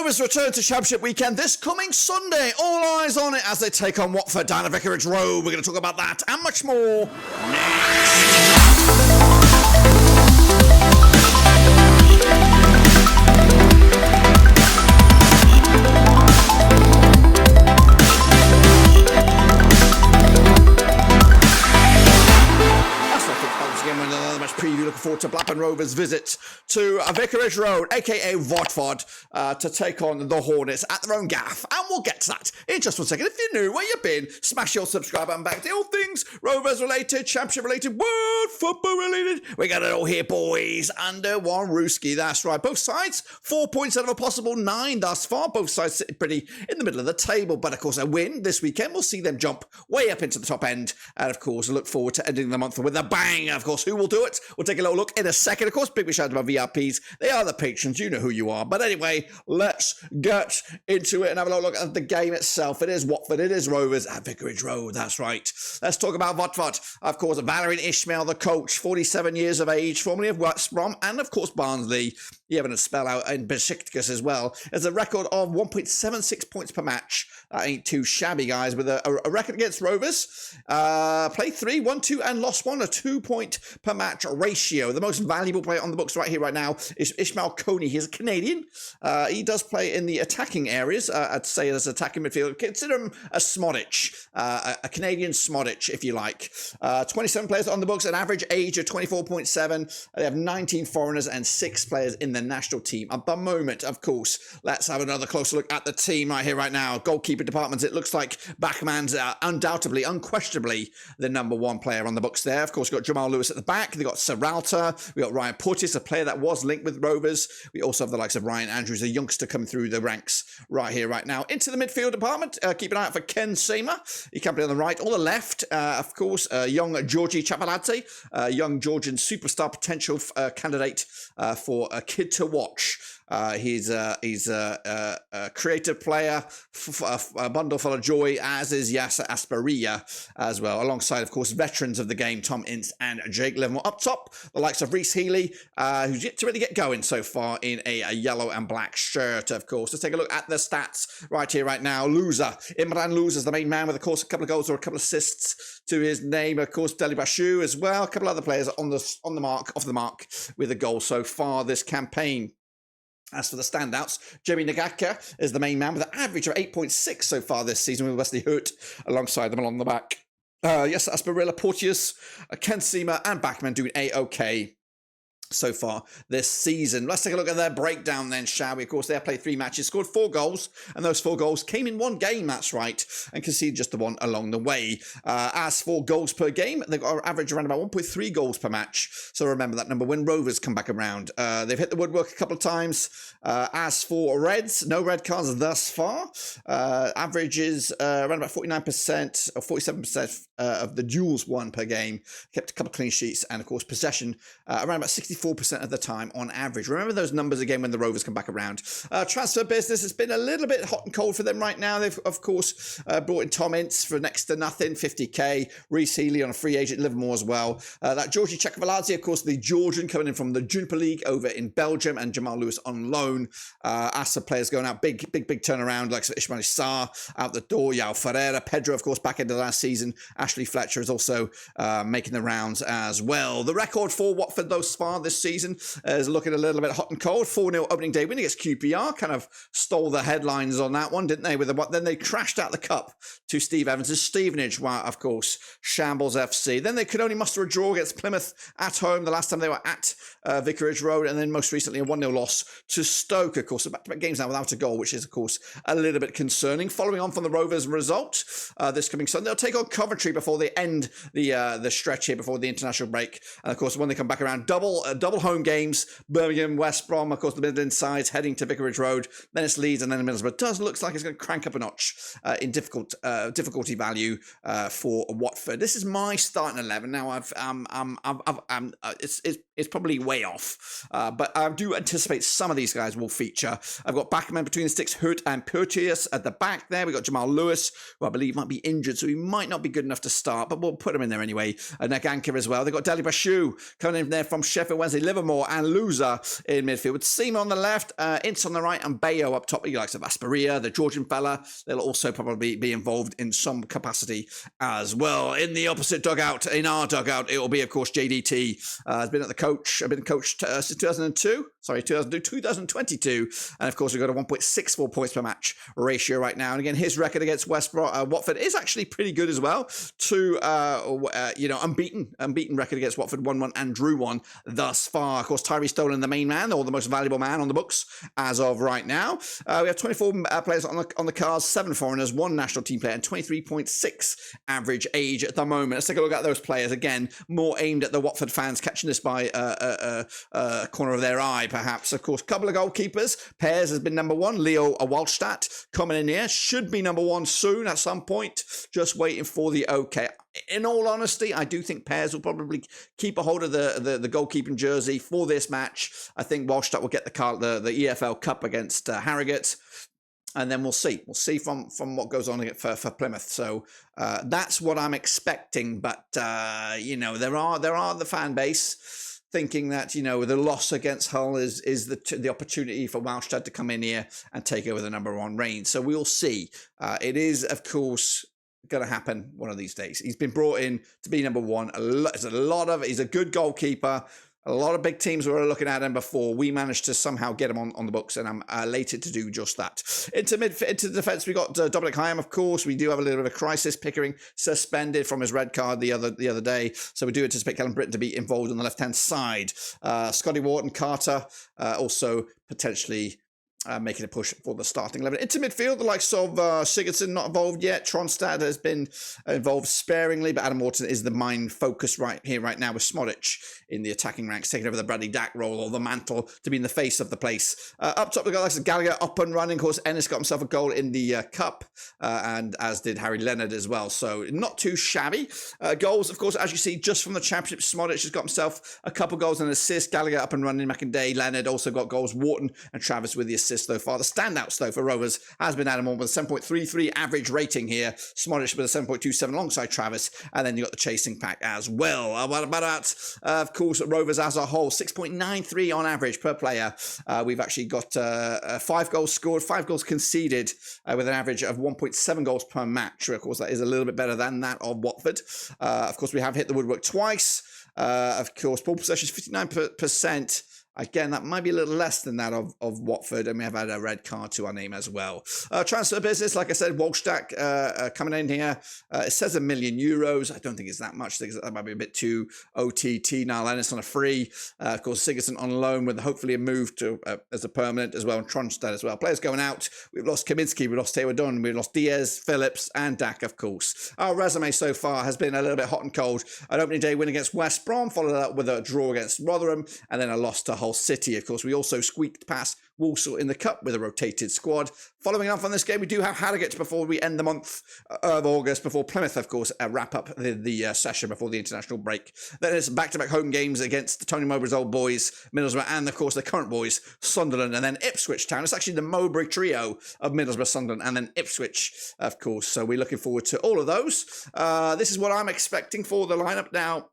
Rovers return to Championship weekend this coming Sunday. All eyes on it as they take on Watford down at Vicarage Road. We're going to talk about that and much more preview. Looking forward to Blackburn Rovers' visit to Vicarage Road, aka Watford, to take on the Hornets at their own gaff. And we'll get to that in just 1 second. If you're new, where you've been, smash your subscribe button back to all things Rovers related, Championship related, world football related. We got it all here, boys, under one Rooski. That's right. Both sides, 4 points out of a possible 9 thus far. Both sides sitting pretty in the middle of the table. But of course, a win this weekend will see them jump way up into the top end. And of course, look forward to ending the month with a bang. Of course, who will do it? We'll take a little look in a second. Of course, big shout out to my VIPs. They are the patrons. You know who you are. But anyway, let's get into it and have a little look at the game itself. It is Watford. It is Rovers at Vicarage Road. That's right. Let's talk about Watford. Of course, Valérien Ismaël, the coach, 47 years of age, formerly of West Brom, and of course, Barnsley. He having a spell out in Besiktas as well. Has a record of 1.76 points per match. That ain't too shabby, guys, with a record against Rovers. Played 3, won 2, and lost 1, a 2-point per match ratio. The most valuable player on the books right here, right now, is Ishmael Coney. He's a Canadian. He does play in the attacking areas. I'd say as attacking midfield. Consider him a Smodic, a Canadian Smodic, if you like. 27 players on the books, an average age of 24.7. They have 19 foreigners and 6 players in the national team at the moment. Of course, let's have another closer look at the team right here, right now. Goalkeeper departments, it looks like Backman's undoubtedly, unquestionably the number 1 player on the books there. Of course, we've got Jamal Lewis at the back. They've got Serralta. We've got Ryan Porteous, a player that was linked with Rovers. We also have the likes of Ryan Andrews, a youngster coming through the ranks right here, right now. Into the midfield department, keep an eye out for Ken Seymour. He can play on the right. On the left, of course, young Georgi Chapaladze, young Georgian superstar potential candidate for a kid to watch. He's a creative player, a bundle full of joy, as is Yasser Asperia as well, alongside, of course, veterans of the game, Tom Ince and Jake Livermore. Up top, the likes of Reece Healy, who's yet to really get going so far in a yellow and black shirt, of course. Let's take a look at the stats right here, right now. Imran Loser is the main man with, of course, a couple of goals or a couple of assists to his name. Of course, Deli Bashu as well. A couple of other players on the mark, off the mark, with a goal so far this campaign. As for the standouts, Jamie Nagaka is the main man with an average of 8.6 so far this season, with Wesley Hoot alongside them along the back. Yes, Asperilla, Porteous, Ken Seymour and Backman doing A-OK so far this season. Let's take a look at their breakdown then, shall we? Of course, they have played 3 matches, scored 4 goals, and those 4 goals came in 1 game, that's right, and conceded just the 1 along the way. As for goals per game, they've got an average around about 1.3 goals per match, so remember that number when Rovers come back around. They've hit the woodwork a couple of times. As for Reds, no red cards thus far. Averages around about 49% or 47% of the duels won per game. Kept a couple of clean sheets, and of course, possession around about 64% of the time on average. Remember those numbers again when the Rovers come back around. Transfer business has been a little bit hot and cold for them right now. They've, of course, brought in Tom Ince for next to nothing, 50k. Reece Healy on a free agent, Livermore as well. That Georgi Chapaladze, of course, the Georgian coming in from the Juniper League over in Belgium, and Jamal Lewis on loan. Asa players going out, big turnaround, like Ismail Sarr out the door. Yao Ferreira, Pedro, of course, back into the last season. Ashley Fletcher is also making the rounds as well. The record for Watford thus far this season is looking a little bit hot and cold. 4-0 opening day win against QPR. Kind of stole the headlines on that one, didn't they? Then they crashed out the cup to Steve Evans' Stevenage, while, of course, Shambles FC. Then they could only muster a draw against Plymouth at home the last time they were at Vicarage Road, and then most recently a 1-0 loss to Stoke, of course. So back-to-back games now without a goal, which is, of course, a little bit concerning. Following on from the Rovers result this coming Sunday, they'll take on Coventry before they end the stretch here before the international break. And, of course, when they come back around, double home games, Birmingham, West Brom, of course, the Midland sides heading to Vicarage Road, then it's Leeds and then Middlesbrough. It does look like it's going to crank up a notch in difficulty value for Watford. This is my starting 11. Now, it's probably way off, but I do anticipate some of these guys will feature. I've got Backman between the sticks, Hoot and Porteous at the back there. We've got Jamal Lewis, who I believe might be injured, so he might not be good enough to start, but we'll put him in there anyway. Naganka as well. They've got Dali Bashu coming in there from Sheffield Wednesday. Guernsey, Livermore, and Loser in midfield. With Seaman on the left, Ince on the right, and Bayo up top. You like of Asperia, the Georgian fella. They'll also probably be involved in some capacity as well. In the opposite dugout, in our dugout, it will be, of course, JDT. Has been coached since 2022. And of course, we've got a 1.64 points per match ratio right now. And again, his record against Watford is actually pretty good as well. Unbeaten record against Watford, 1-1 and drew 1 thus far. Of course, Tyree Stolen, the main man, or the most valuable man on the books as of right now. We have 24 players on the cards, 7 foreigners, 1 national team player, and 23.6 average age at the moment. Let's take a look at those players. Again, more aimed at the Watford fans, catching this by a corner of their eye, perhaps. Of course, a couple of goalkeepers. Pears has been number 1. Leo Waldstadt coming in here. Should be number 1 soon at some point. Just waiting for the okay. In all honesty, I do think Pears will probably keep a hold of the goalkeeping jersey for this match. I think Waldstadt will get the EFL Cup against Harrogate. And then we'll see. We'll see from what goes on for Plymouth. So that's what I'm expecting. But there are the fan base thinking that the loss against Hull is the opportunity for Waldstadt to come in here and take over the number 1 reign. So we'll see. It is, of course, going to happen one of these days. He's been brought in to be number 1. He's a good goalkeeper. A lot of big teams were looking at him before. We managed to somehow get him on the books, and I'm elated to do just that. Into defence, we got Dominic Hyam, of course. We do have a little bit of a crisis. Pickering suspended from his red card the other day, so we do anticipate Callum Britton to be involved on the left-hand side. Scotty Wharton, Carter, also potentially making a push for the starting 11. Into midfield, the likes of Sigurdsson not involved yet. Tronstad has been involved sparingly, but Adam Wharton is the main focus right now with Smodic in the attacking ranks, taking over the Bradley Dack role or the mantle to be in the face of the place. Up top, the guys of Gallagher up and running. Of course, Ennis got himself a goal in the Cup, and as did Harry Leonard as well. So not too shabby. Goals, of course, as you see, just from the Championship, Smodic has got himself a couple goals and an assist. Gallagher up and running, McInday, Leonard also got goals. Wharton and Travis with the assist so far. The standouts, though, for Rovers has been Adam Orme with a 7.33 average rating here. Smodic with a 7.27 alongside Travis. And then you got the chasing pack as well. Of course, Rovers as a whole, 6.93 on average per player. We've actually got 5 goals scored, 5 goals conceded with an average of 1.7 goals per match. Of course, that is a little bit better than that of Watford. Of course, we have hit the woodwork twice. Of course, ball possession is 59%. Again, that might be a little less than that of Watford, and we have had a red card to our name as well. Transfer business, like I said, Waldstadt coming in here. It says €1 million. I don't think it's that much. I think that might be a bit too OTT. Niall Ennis on a free. Of course, Sigurdsson on loan with hopefully a move to as a permanent as well, and Tronstad as well. Players going out. We've lost Kaminsky, we've lost Taylor Dunn, we've lost Diaz, Phillips, and Dack, of course. Our resume so far has been a little bit hot and cold. An opening day win against West Brom, followed up with a draw against Rotherham, and then a loss to Hull City. Of course, we also squeaked past Walsall in the Cup with a rotated squad. Following up on this game, we do have Harrogate before we end the month of August, before Plymouth, of course, wrap up the session before the international break. Then it's back-to-back home games against Tony Mowbray's old boys, Middlesbrough, and, of course, the current boys, Sunderland, and then Ipswich Town. It's actually the Mowbray trio of Middlesbrough, Sunderland, and then Ipswich, of course. So we're looking forward to all of those. This is what I'm expecting for the lineup now.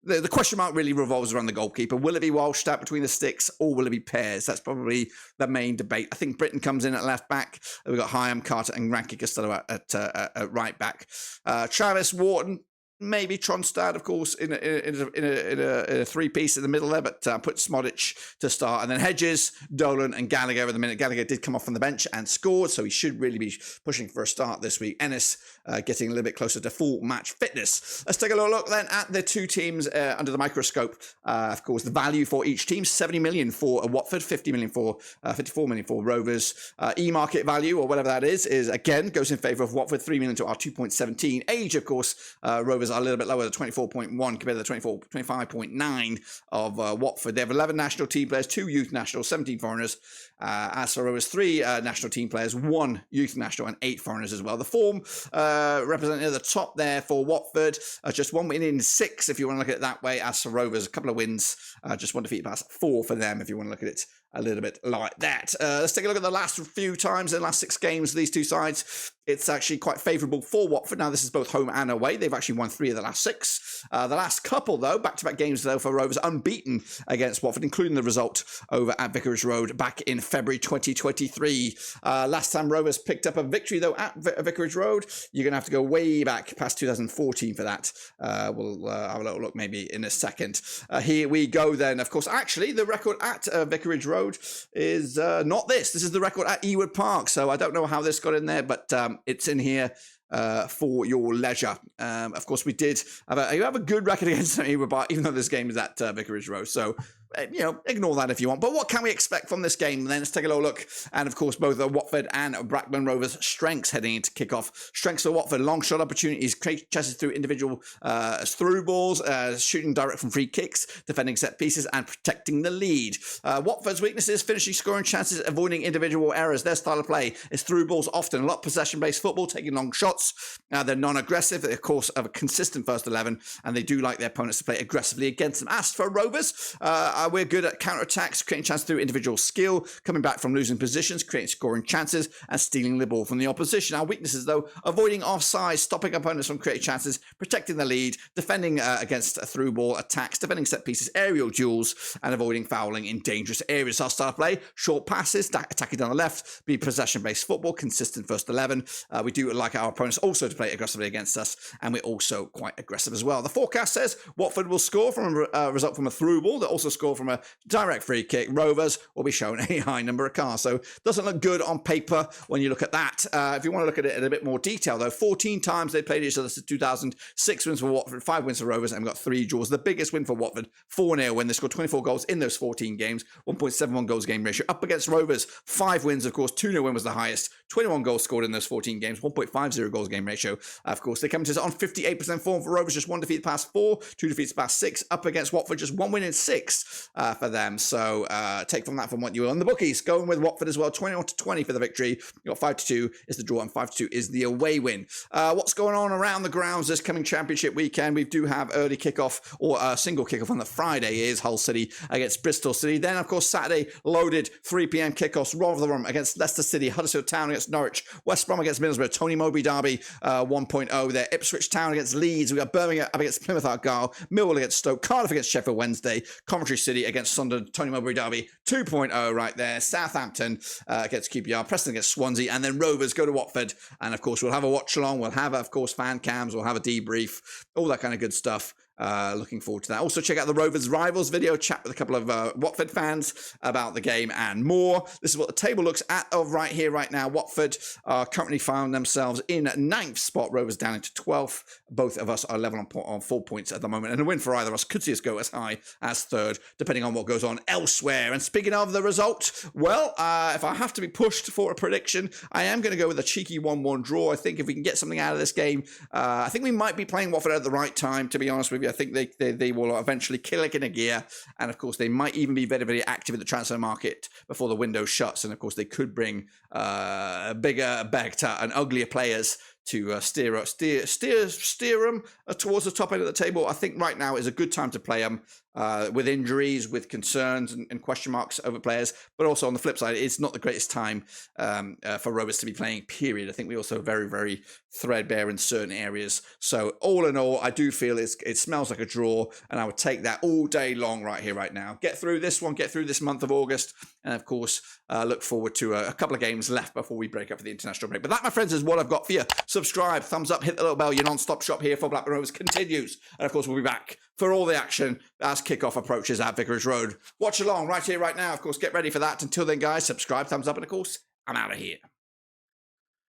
The question mark really revolves around the goalkeeper. Will it be Waldstadt between the sticks, or will it be Pears? That's probably the main debate. I think Britain comes in at left back. We've got Hyam, Carter, and Ranky Costello at right back. Travis, Wharton, maybe Tronstad, of course, in a three-piece in the middle there, but put Smodic to start. And then Hedges, Dolan, and Gallagher at the minute. Gallagher did come off from the bench and scored, so he should really be pushing for a start this week. Ennis getting a little bit closer to full match fitness. Let's take a little look then at the two teams under the microscope. Of course, the value for each team, 70 million for Watford, 54 million for Rovers. E-market value, or whatever that is again, goes in favour of Watford, 3 million to our 2.17. Age, of course, Rovers are a little bit lower, the 24.1 compared to the 25.9 of Watford. They have 11 national team players, 2 youth nationals, 17 foreigners. As for Rovers, 3 national team players, 1 youth national, and 8 foreigners as well. The form represented at the top there for Watford, just 1 win in 6 if you want to look at it that way. As for Rovers, a couple of wins, just 1 defeat, past 4 for them if you want to look at it a little bit like that. Let's take a look at the last few times, the last 6 games of these two sides. it's actually quite favourable for Watford. Now, this is both home and away. They've actually won 3 of the last 6. The last couple, though, back-to-back games, though, for Rovers, unbeaten against Watford, including the result over at Vicarage Road back in February 2023. Last time Rovers picked up a victory, though, at Vicarage Road, you're going to have to go way back past 2014 for that. We'll have a little look maybe in a second. Here we go then. Of course, actually, the record at Vicarage Road is not this. This is the record at Ewood Park. So I don't know how this got in there, but it's in here for your leisure. Of course, we did have a good record against Ewood Park, even though this game is at Vicarage Road. So, ignore that if you want. But what can we expect from this game? Then let's take a little look. And of course, both Watford and Blackburn Rovers' strengths heading into kickoff. Strengths for Watford: long shot opportunities, create chances through individual through balls, shooting direct from free kicks, defending set pieces, and protecting the lead. Watford's weaknesses: finishing, scoring chances, avoiding individual errors. Their style of play is through balls, often a lot of possession-based football, taking long shots. They're non-aggressive. They, of course, have a consistent first 11, and they do like their opponents to play aggressively against them. As for Rovers, we're good at counter-attacks, creating chances through individual skill, coming back from losing positions, creating scoring chances, and stealing the ball from the opposition. Our weaknesses, though: avoiding offside, stopping opponents from creating chances, protecting the lead, defending against through ball attacks, defending set pieces, aerial duels, and avoiding fouling in dangerous areas. Our style of play: short passes, attacking down the left, be possession-based football, consistent first 11. We do like our opponents also to play aggressively against us, and we're also quite aggressive as well. The forecast says Watford will score from a result from a through ball. They'll also score from a direct free kick. Rovers will be shown a high number of cars. So doesn't look good on paper when you look at that. If you want to look at it in a bit more detail, though, 14 times they played each other since 2000. 6 wins for Watford, 5 wins for Rovers, and we've got 3 draws. The biggest win for Watford, 4-0 win. They scored 24 goals in those 14 games, 1.71 goals game ratio. Up against Rovers, 5 wins, of course. 2-0 win was the highest. 21 goals scored in those 14 games, 1.50 goals game ratio. Of course, they come to us on 58% form for Rovers, just 1 defeat past 4, 2 defeats past 6. Up against Watford, just 1 win in 6 for them. So take from that from what you will. On the bookies, going with Watford as well, 21-20 for the victory. You got 5-2 is the draw, and 5-2 is the away win. What's going on around the grounds this coming Championship weekend? We do have early kickoff, or a single kickoff on the Friday is Hull City against Bristol City. Then, of course, Saturday, loaded 3 p.m. kickoffs. Rotherham against Leicester City, Huddersfield Town against Norwich, West Brom against Middlesbrough, Tony Mowbray derby 1.0 there, Ipswich Town against Leeds. We got Birmingham up against Plymouth Argyle, Millwall against Stoke, Cardiff against Sheffield Wednesday, Coventry City against Sunderland, Tony Mowbray derby 2.0 right there, Southampton against QPR, Preston against Swansea, and then Rovers go to Watford. And of course, we'll have a watch along, we'll have, of course, fan cams, we'll have a debrief, all that kind of good stuff. Looking forward to that. Also, check out the Rovers Rivals video, chat with a couple of Watford fans about the game and more. This is what the table looks at right here, right now. Watford are currently found themselves in 9th spot, Rovers down into 12th. Both of us are level on 4 points at the moment, and a win for either of us could see us go as high as 3rd, depending on what goes on elsewhere. And speaking of the result, well, if I have to be pushed for a prediction, I am going to go with a cheeky 1-1 draw. I think if we can get something out of this game, I think we might be playing Watford at the right time, to be honest with you. I think they will eventually kill it in a gear. And of course, they might even be very, very active in the transfer market before the window shuts. And of course, they could bring bigger, better, and uglier players to steer them towards the top end of the table. I think right now is a good time to play them with injuries, with concerns and question marks over players. But also on the flip side, it's not the greatest time for Rovers to be playing, period. I think we also very, very threadbare in certain areas. So all in all, I do feel it smells like a draw, and I would take that all day long right here, right now. Get through this one, get through this month of August, and of course, look forward to a couple of games left before we break up for the international break. But that, my friends, is what I've got for you. Subscribe, thumbs up, hit the little bell. Your non-stop shop here for Blackburn Rovers continues. And of course, we'll be back for all the action as kickoff approaches at Vicarage Road. Watch along right here, right now. Of course, get ready for that. Until then, guys, subscribe, thumbs up, and of course, I'm out of here.